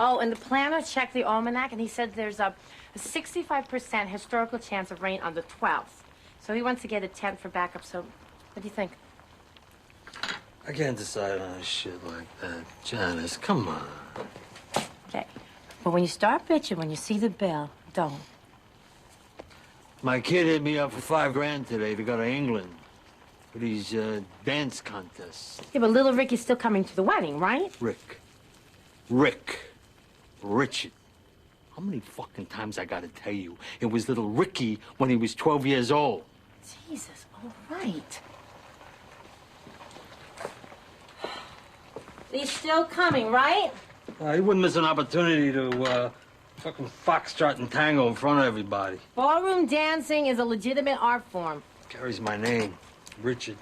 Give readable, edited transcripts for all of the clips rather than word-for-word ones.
Oh, and the planner checked the almanac, and he said there's a 65% historical chance of rain on the 12th. So he wants to get a tent for backup, so what do you think? I can't decide on a shit like that. Janice, come on. Okay. But when you start bitching, when you see the bill, don't. My kid hit me up for $5 today to go to England for these dance contests. Yeah, but little Ricky's still coming to the wedding, right? Richard. How many fucking times I gotta tell you? It was little Ricky when he was 12 years old. Jesus, all right. He's still coming, right? He wouldn't miss an opportunity to fucking foxtrot and tango in front of everybody. Ballroom dancing is a legitimate art form. Carries my name, Richard.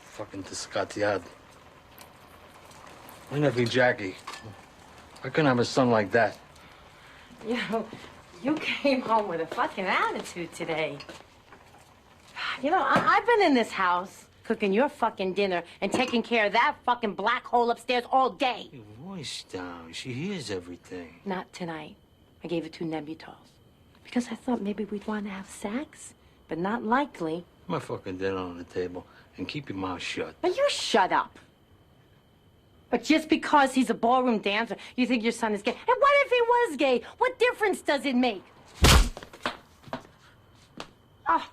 Fucking discatiad. My nephew Jackie. I couldn't have a son like that. You know, you came home with a fucking attitude today. You know, I've been in this house cooking your fucking dinner and taking care of that fucking black hole upstairs all day. Your voice down. She hears everything. Not tonight. I gave her 2 Nebutols. Because I thought maybe we'd want to have sex, but not likely. My fucking dinner on the table and keep your mouth shut. Now you shut up. But just because he's a ballroom dancer, you think your son is gay. And what if he was gay? What difference does it make? Oh.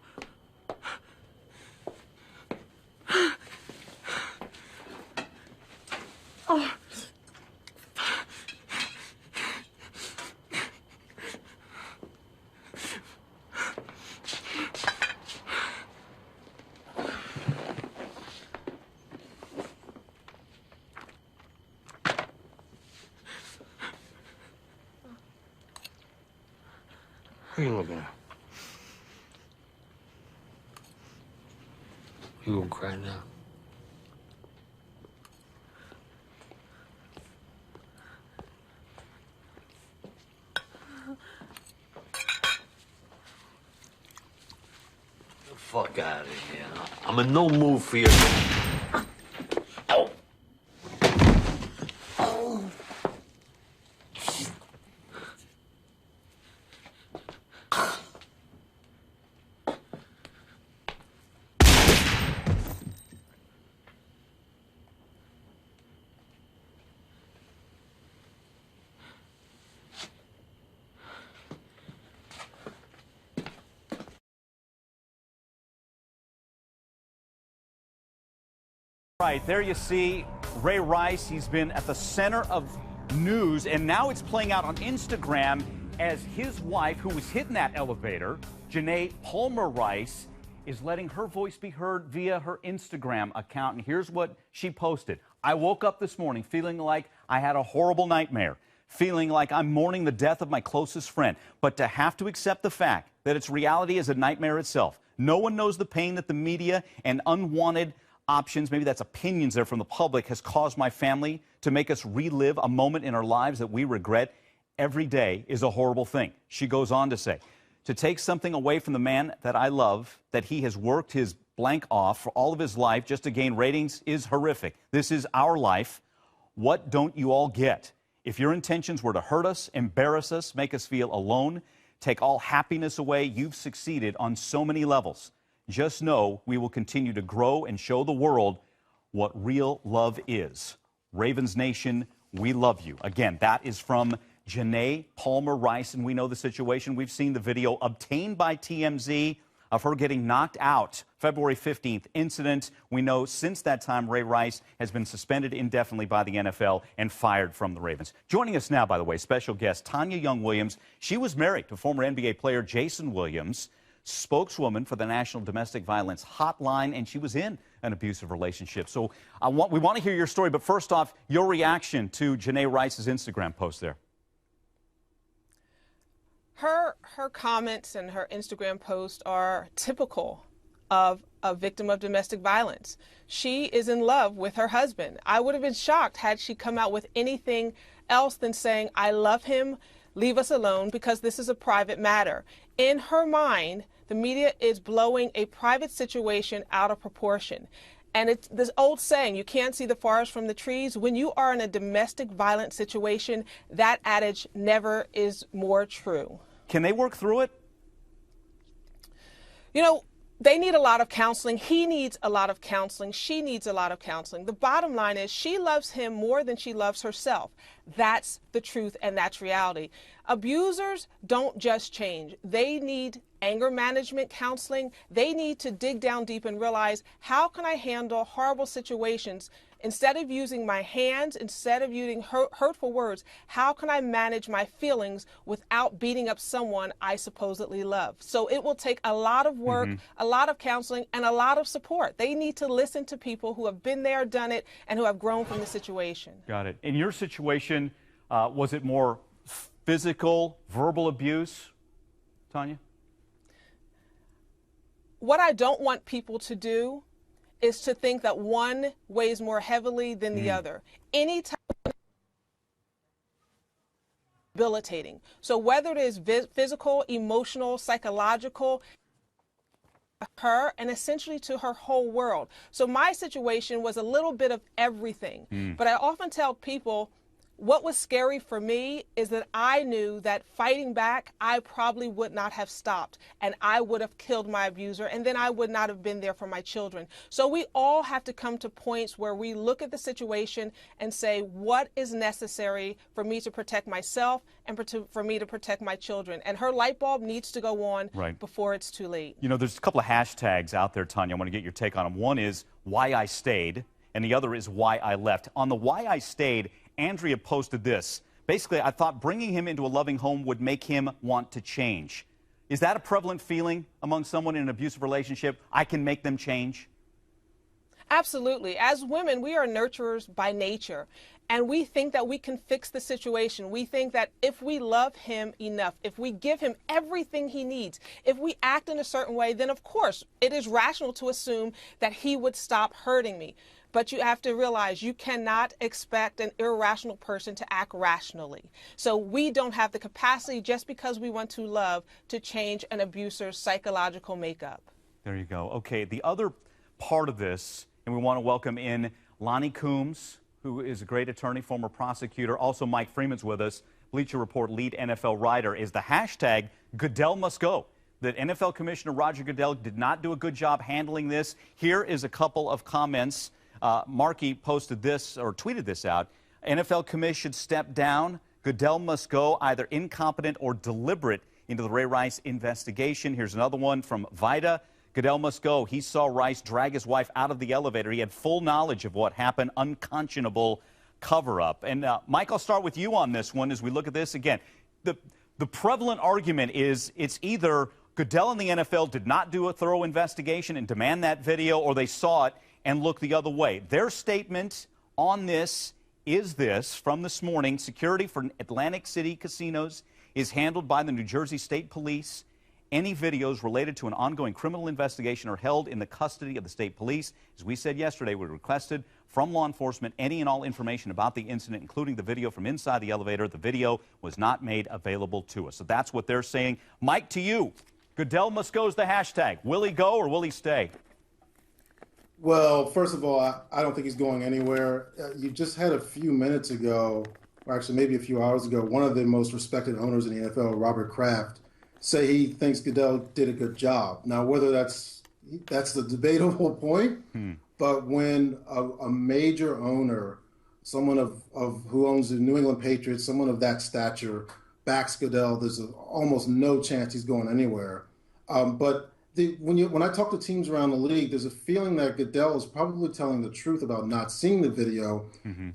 Oh. Who are you looking at? You gonna cry now? Get the fuck out of here. I'm in no mood for your... Ow. Oh. Right, there you see Ray Rice. He's been at the center of news, and now it's playing out on Instagram as his wife, who was hit in that elevator, Janay Palmer Rice, is letting her voice be heard via her Instagram account. And here's what she posted. I woke up this morning feeling like I had a horrible nightmare, feeling like I'm mourning the death of my closest friend, but to have to accept the fact that its reality is a nightmare itself. No one knows the pain that the media and unwanted options, maybe that's opinions there from the public, has caused my family to make us relive a moment in our lives that we regret. Every day is a horrible thing. She goes on to say, to take something away from the man that I love, that he has worked his blank off for all of his life just to gain ratings, is horrific. This is our life. What don't you all get? If your intentions were to hurt us, embarrass us, make us feel alone, take all happiness away, you've succeeded on so many levels. Just know we will continue to grow and show the world what real love is. Ravens Nation, we love you. Again, that is from Janay Palmer Rice, and we know the situation. We've seen the video obtained by TMZ of her getting knocked out. February 15th incident. We know since that time, Ray Rice has been suspended indefinitely by the NFL and fired from the Ravens. Joining us now, by the way, special guest Tanya Young-Williams. She was married to former NBA player Jason Williams, spokeswoman for the National Domestic Violence Hotline, and she was in an abusive relationship. So we want to hear your story, but first off, your reaction to Janay Rice's Instagram post there. Her comments and her Instagram posts are typical of a victim of domestic violence. She is in love with her husband. I would have been shocked had she come out with anything else than saying, I love him, leave us alone, because this is a private matter. In her mind, the media is blowing a private situation out of proportion. And it's this old saying, you can't see the forest from the trees. When you are in a domestic violence situation, that adage never is more true. Can they work through it? You know, they need a lot of counseling. He needs a lot of counseling. She needs a lot of counseling. The bottom line is she loves him more than she loves herself. That's the truth, and that's reality. Abusers don't just change. They need anger management counseling. They need to dig down deep and realize, how can I handle horrible situations? Instead of using my hands, instead of using hurtful words, how can I manage my feelings without beating up someone I supposedly love? So it will take a lot of work, a lot of counseling, and a lot of support. They need to listen to people who have been there, done it, and who have grown from the situation. Got it. In your situation, was it more physical, verbal abuse, Tanya? What I don't want people to do is to think that one weighs more heavily than the other. Any type of debilitating. So whether it is physical, emotional, psychological, her and essentially to her whole world. So my situation was a little bit of everything. But I often tell people, what was scary for me is that I knew that fighting back, I probably would not have stopped, and I would have killed my abuser, and then I would not have been there for my children. So we all have to come to points where we look at the situation and say, what is necessary for me to protect myself and for me to protect my children? And her light bulb needs to go on before it's too late. You know, there's a couple of hashtags out there, Tanya. I want to get your take on them. One is why I stayed, and the other is why I left. On the why I stayed, Andrea posted this. Basically, I thought bringing him into a loving home would make him want to change. Is that a prevalent feeling among someone in an abusive relationship? I can make them change? Absolutely. As women, we are nurturers by nature, and we think that we can fix the situation. We think that if we love him enough, if we give him everything he needs, if we act in a certain way, then of course it is rational to assume that he would stop hurting me. But you have to realize you cannot expect an irrational person to act rationally. So we don't have the capacity, just because we want to love, to change an abuser's psychological makeup. There you go. Okay, the other part of this, and we want to welcome in Lonnie Coombs, who is a great attorney, former prosecutor. Also, Mike Freeman's with us, Bleacher Report lead NFL writer. Is the hashtag Goodell must go. That NFL Commissioner Roger Goodell did not do a good job handling this. Here is a couple of comments. Markey posted this, or tweeted this out. NFL commish should step down. Goodell must go, either incompetent or deliberate, into the Ray Rice investigation. Here's another one from Vida. Goodell must go. He saw Rice drag his wife out of the elevator. He had full knowledge of what happened. Unconscionable cover-up. And Mike, I'll start with you on this one as we look at this again. The prevalent argument is it's either Goodell and the NFL did not do a thorough investigation and demand that video, or they saw it and look the other way. Their statement on this is this from this morning: security for Atlantic City casinos is handled by the New Jersey State Police. Any videos related to an ongoing criminal investigation are held in the custody of the state police. As we said yesterday, we requested from law enforcement any and all information about the incident, including the video from inside the elevator. The video was not made available to us. So that's what they're saying. Mike, to you. Goodell must go is the hashtag. Will he go or will he stay? Well, first of all, I don't think he's going anywhere. You just had a few minutes ago, or actually maybe a few hours ago, one of the most respected owners in the NFL, Robert Kraft, say he thinks Goodell did a good job. Now, whether that's the debatable point, but when a major owner, someone of who owns the New England Patriots, someone of that stature, backs Goodell, there's almost no chance he's going anywhere. But when I talk to teams around the league, there's a feeling that Goodell is probably telling the truth about not seeing the video.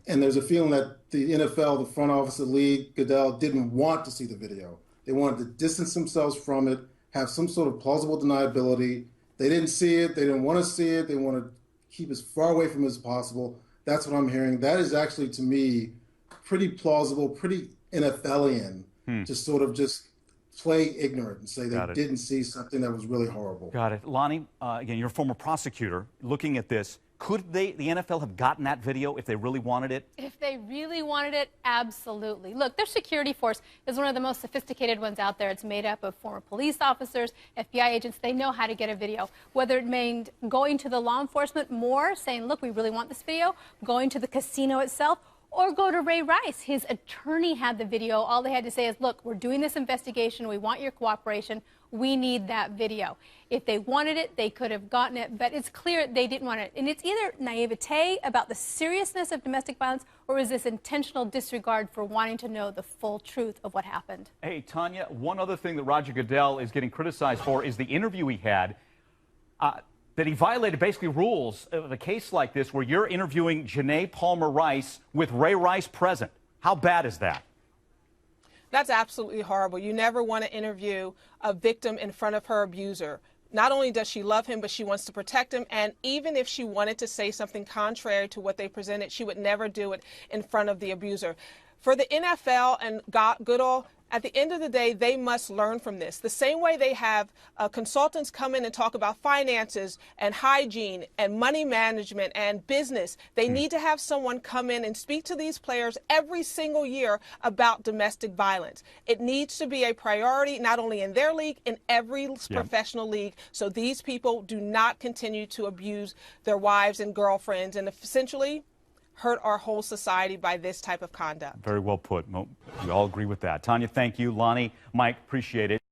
And there's a feeling that the NFL, the front office of the league, Goodell didn't want to see the video. They wanted to distance themselves from it, have some sort of plausible deniability. They didn't see it. They didn't want to see it. They want to keep as far away from it as possible. That's what I'm hearing. That is actually, to me, pretty plausible, pretty NFLian to sort of just play ignorant and say they didn't see something that was really horrible. Got it. Lonnie, again, you're a former prosecutor. Looking at this, Could the NFL have gotten that video if they really wanted it? If they really wanted it, absolutely. Look, their security force is one of the most sophisticated ones out there. It's made up of former police officers, FBI agents. They know how to get a video. Whether it meant going to the law enforcement more, saying, look, we really want this video, going to the casino itself, or go to Ray Rice. His attorney had the video. All they had to say is, look, we're doing this investigation. We want your cooperation. We need that video. If they wanted it, they could have gotten it, but it's clear they didn't want it. And it's either naivete about the seriousness of domestic violence, or is this intentional disregard for wanting to know the full truth of what happened? Hey, Tanya, one other thing that Roger Goodell is getting criticized for is the interview he had, that he violated basically rules of a case like this where you're interviewing Janay Palmer Rice with Ray Rice present. How bad is that? That's absolutely horrible. You never want to interview a victim in front of her abuser. Not only does she love him, but she wants to protect him. And even if she wanted to say something contrary to what they presented, she would never do it in front of the abuser. For the NFL and Goodall, at the end of the day, they must learn from this. The same way they have consultants come in and talk about finances and hygiene and money management and business, they need to have someone come in and speak to these players every single year about domestic violence. It needs to be a priority, not only in their league, in every professional league, so these people do not continue to abuse their wives and girlfriends and essentially hurt our whole society by this type of conduct. Very well put. We all agree with that. Tanya, thank you. Lonnie, Mike, appreciate it.